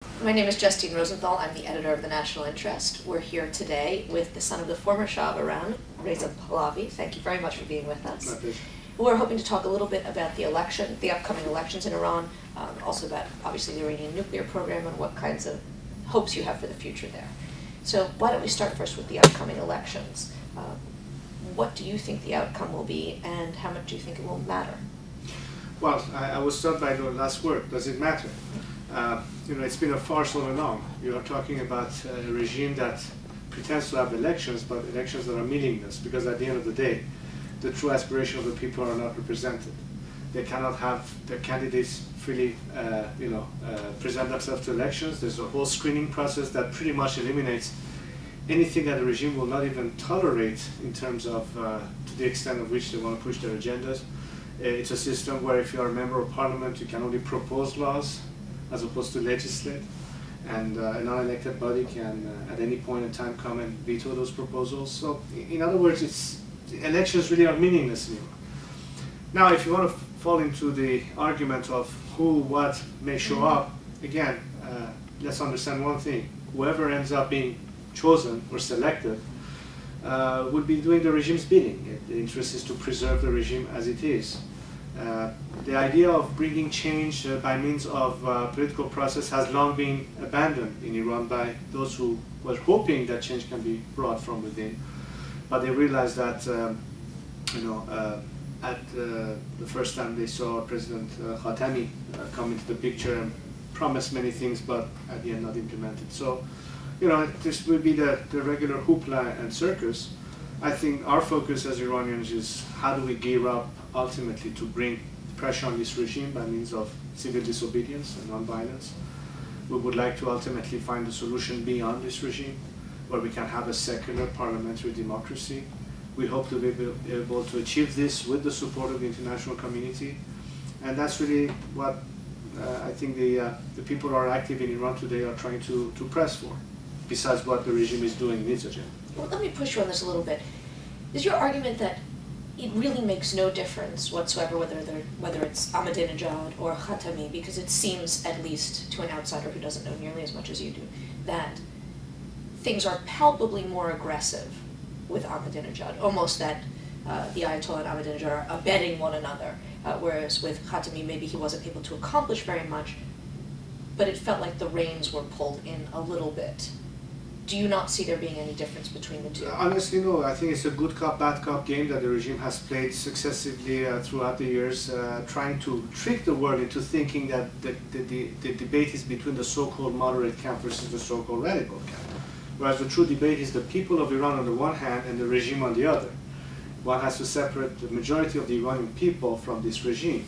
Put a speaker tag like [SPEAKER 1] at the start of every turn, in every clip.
[SPEAKER 1] My name is Justine Rosenthal. I'm the editor of the National Interest. We're here today with the son of the former Shah of Iran, Reza Pahlavi. Thank you very much for being with us.
[SPEAKER 2] My pleasure.
[SPEAKER 1] We're hoping to talk a little bit about the upcoming elections in Iran, also about, obviously, the Iranian nuclear program and what kinds of hopes you have for the future there. So why don't we start first with the upcoming elections? What do you think the outcome will be, and how much do you think it will matter?
[SPEAKER 2] Well, I will start by the last word. Does it matter? It's been a farce all along. You are talking about a regime that pretends to have elections, but elections that are meaningless, because at the end of the day, the true aspirations of the people are not represented. They cannot have their candidates freely, present themselves to elections. There's a whole screening process that pretty much eliminates anything that the regime will not even tolerate in terms of to the extent of which they want to push their agendas. It's a system where if you are a member of parliament, you can only propose laws as opposed to legislate, and a non-elected body can at any point in time come and veto those proposals. So in other words, elections really are meaningless anymore. Now, if you want to fall into the argument of who, what may show up, again, let's understand one thing. Whoever ends up being chosen or selected would be doing the regime's bidding. The interest is to preserve the regime as it is. The idea of bringing change by means of political process has long been abandoned in Iran by those who were hoping that change can be brought from within. But they realized that, at the first time they saw President Khatami come into the picture and promise many things, but at the end not implemented. So, this will be the regular hoopla and circus. I think our focus as Iranians is how do we gear up ultimately to bring pressure on this regime by means of civil disobedience and non-violence. We would like to ultimately find a solution beyond this regime where we can have a secular parliamentary democracy. We hope to be able to achieve this with the support of the international community, and that's really what I think the people who are active in Iran today are trying to press for, besides what the regime is doing in its agenda.
[SPEAKER 1] Well, let me push you on this a little bit. Is your argument that it really makes no difference whatsoever whether it's Ahmadinejad or Khatami, because it seems, at least to an outsider who doesn't know nearly as much as you do, that things are palpably more aggressive with Ahmadinejad, almost that the Ayatollah and Ahmadinejad are abetting one another, whereas with Khatami maybe he wasn't able to accomplish very much, but it felt like the reins were pulled in a little bit. Do you not see there being any difference between the two?
[SPEAKER 2] Honestly, no. I think it's a good cop, bad cop game that the regime has played successively throughout the years, trying to trick the world into thinking that the debate is between the so-called moderate camp versus the so-called radical camp. Whereas the true debate is the people of Iran on the one hand and the regime on the other. One has to separate the majority of the Iranian people from this regime.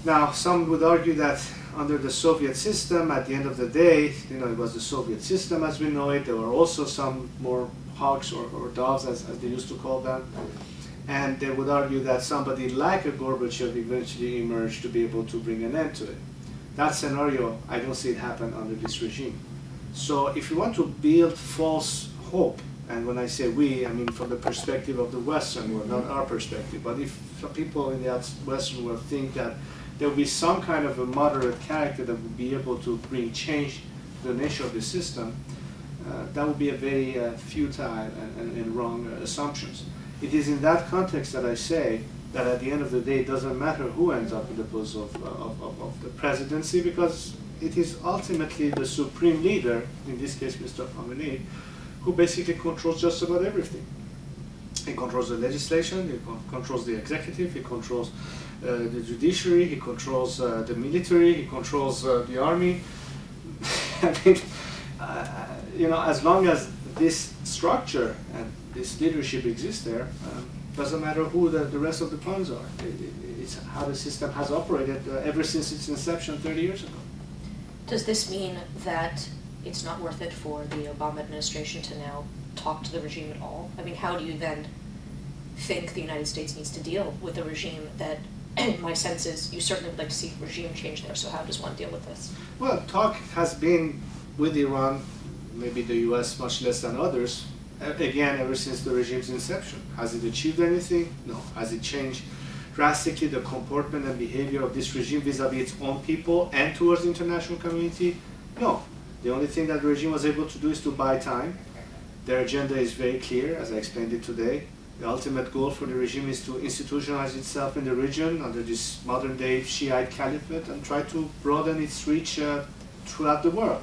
[SPEAKER 2] Now, some would argue that under the Soviet system, at the end of the day, it was the Soviet system as we know it. There were also some more hawks or doves, as they used to call them. And they would argue that somebody like a Gorbachev eventually emerged to be able to bring an end to it. That scenario, I don't see it happen under this regime. So if you want to build false hope, and when I say we, I mean from the perspective of the Western world, not our perspective, but if some people in the Western world think that there will be some kind of a moderate character that will be able to bring change to the nature of the system, that would be a very futile and wrong assumptions. It is in that context that I say that at the end of the day, it doesn't matter who ends up in the post of the presidency, because it is ultimately the supreme leader, in this case Mr. Khamenei, who basically controls just about everything. He controls the legislation, he controls the executive, he controls the judiciary, he controls the military, he controls the army. I mean, as long as this structure and this leadership exists there, doesn't matter who the rest of the pawns are. It's how the system has operated ever since its inception 30 years ago.
[SPEAKER 1] Does this mean that it's not worth it for the Obama administration to now talk to the regime at all? I mean, how do you then think the United States needs to deal with a regime that, my sense is, you certainly would like to see regime change there, so how does one deal with this?
[SPEAKER 2] Well, talk has been with Iran, maybe the US much less than others, again, ever since the regime's inception. Has it achieved anything? No. Has it changed drastically the comportment and behavior of this regime vis-a-vis its own people and towards the international community? No. The only thing that the regime was able to do is to buy time. Their agenda is very clear, as I explained it today. The ultimate goal for the regime is to institutionalize itself in the region under this modern-day Shiite caliphate and try to broaden its reach throughout the world.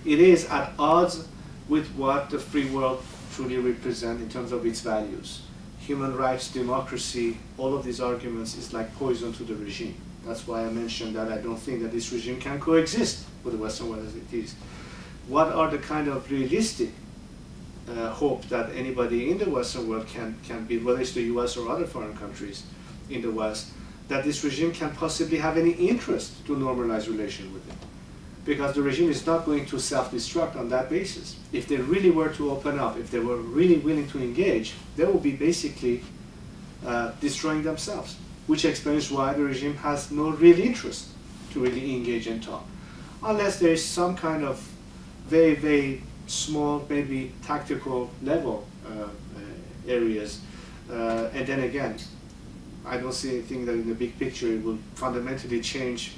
[SPEAKER 2] It is at odds with what the free world truly represents in terms of its values. Human rights, democracy, all of these arguments is like poison to the regime. That's why I mentioned that I don't think that this regime can coexist with the Western world as it is. What are the kind of realistic hope that anybody in the Western world can build, whether it's the US or other foreign countries in the West, that this regime can possibly have any interest to normalize relations with it? Because the regime is not going to self-destruct on that basis. If they really were to open up, if they were really willing to engage, they will be basically destroying themselves, which explains why the regime has no real interest to really engage and talk. Unless there is some kind of very, very small, maybe tactical level areas. And then again, I don't see anything that in the big picture it will fundamentally change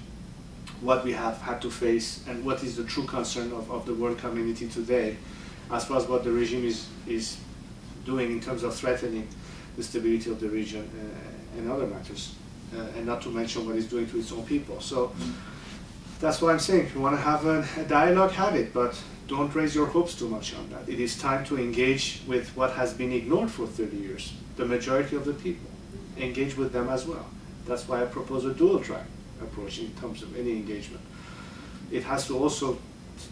[SPEAKER 2] what we have had to face and what is the true concern of the world community today as far as what the regime is doing in terms of threatening the stability of the region and other matters, and not to mention what it's doing to its own people. So that's why I'm saying, if you want to have a dialogue, have it, but don't raise your hopes too much on that. It is time to engage with what has been ignored for 30 years, the majority of the people. Engage with them as well. That's why I propose a dual track approach in terms of any engagement. It has to also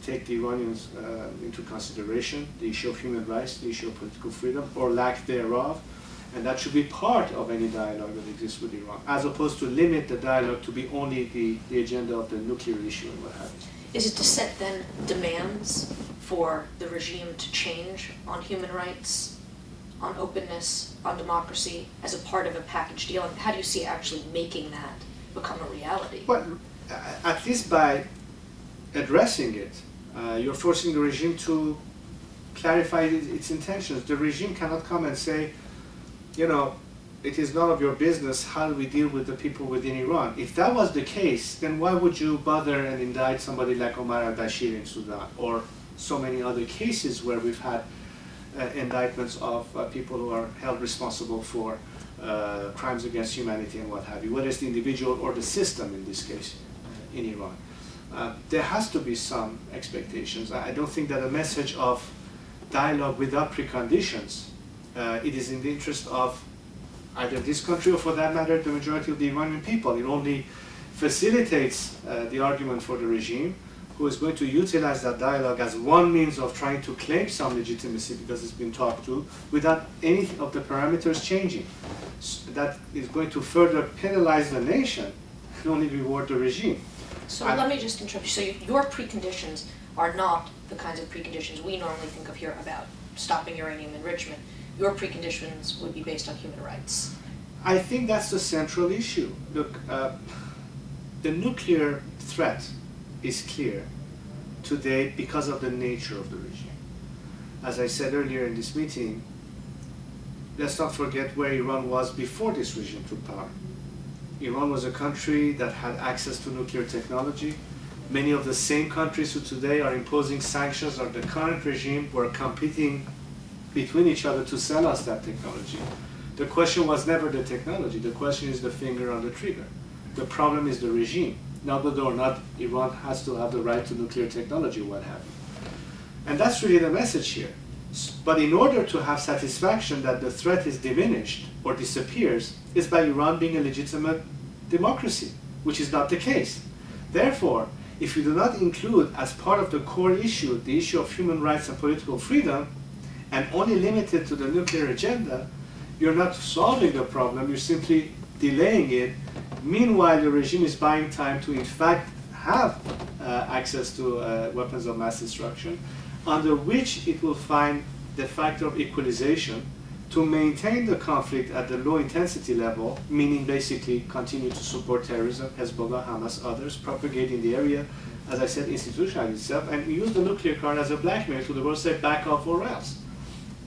[SPEAKER 2] take the Iranians into consideration, the issue of human rights, the issue of political freedom, or lack thereof, and that should be part of any dialogue that exists with Iran, as opposed to limit the dialogue to be only the agenda of the nuclear issue and what have you.
[SPEAKER 1] Is it to set then demands for the regime to change on human rights, on openness, on democracy, as a part of a package deal? And how do you see actually making that become a reality?
[SPEAKER 2] Well, at least by addressing it, you're forcing the regime to clarify its intentions. The regime cannot come and say, you know, it is none of your business how we deal with the people within Iran. If that was the case, then why would you bother and indict somebody like Omar al-Bashir in Sudan, or so many other cases where we've had indictments of people who are held responsible for crimes against humanity and what have you, whether it's the individual or the system in this case in Iran. There has to be some expectations. I don't think that a message of dialogue without preconditions, it is in the interest of either this country or, for that matter, the majority of the Iranian people. It only facilitates the argument for the regime, who is going to utilize that dialogue as one means of trying to claim some legitimacy because it's been talked to, without any of the parameters changing. So that is going to further penalize the nation and only reward the regime.
[SPEAKER 1] So let me just interrupt you. So your preconditions are not the kinds of preconditions we normally think of here about stopping uranium enrichment. Your preconditions would be based on human rights.
[SPEAKER 2] I think that's the central issue. Look, the nuclear threat is clear today because of the nature of the regime. As I said earlier in this meeting, let's not forget where Iran was before this regime took power. Iran was a country that had access to nuclear technology. Many of the same countries who today are imposing sanctions on the current regime were competing between each other to sell us that technology. The question was never the technology. The question is the finger on the trigger. The problem is the regime. Not whether or not Iran has to have the right to nuclear technology, what have you. And that's really the message here. But in order to have satisfaction that the threat is diminished or disappears, is by Iran being a legitimate democracy, which is not the case. Therefore, if you do not include as part of the core issue the issue of human rights and political freedom, and only limit it to the nuclear agenda, you're not solving the problem, you're simply delaying it. Meanwhile, the regime is buying time to, in fact, have access to weapons of mass destruction, under which it will find the factor of equalization to maintain the conflict at the low intensity level, meaning basically continue to support terrorism, Hezbollah, Hamas, others, propagate in the area, as I said, institutionalize itself, and use the nuclear card as a blackmail to the world, say back off or else.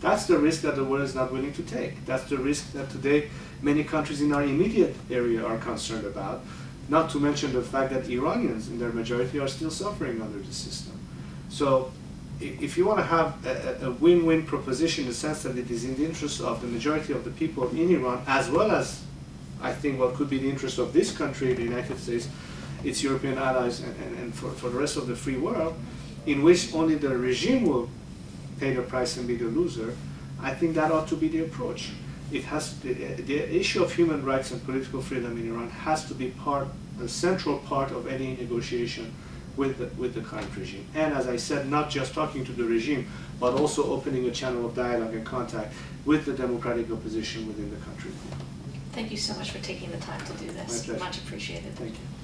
[SPEAKER 2] That's the risk that the world is not willing to take. That's the risk that today many countries in our immediate area are concerned about. Not to mention the fact that Iranians, in their majority, are still suffering under the system. So if you want to have a win-win proposition in the sense that it is in the interest of the majority of the people in Iran, as well as, I think, what could be the interest of this country, the United States, its European allies, and for the rest of the free world, in which only the regime will pay the price and be the loser, I think that ought to be the approach. It has the issue of human rights and political freedom in Iran has to be a central part of any negotiation with the current regime. And as I said, not just talking to the regime, but also opening a channel of dialogue and contact with the democratic opposition within the country.
[SPEAKER 1] Thank you so much for taking the time to do this.
[SPEAKER 2] My pleasure.
[SPEAKER 1] Much appreciated.
[SPEAKER 2] Thank you.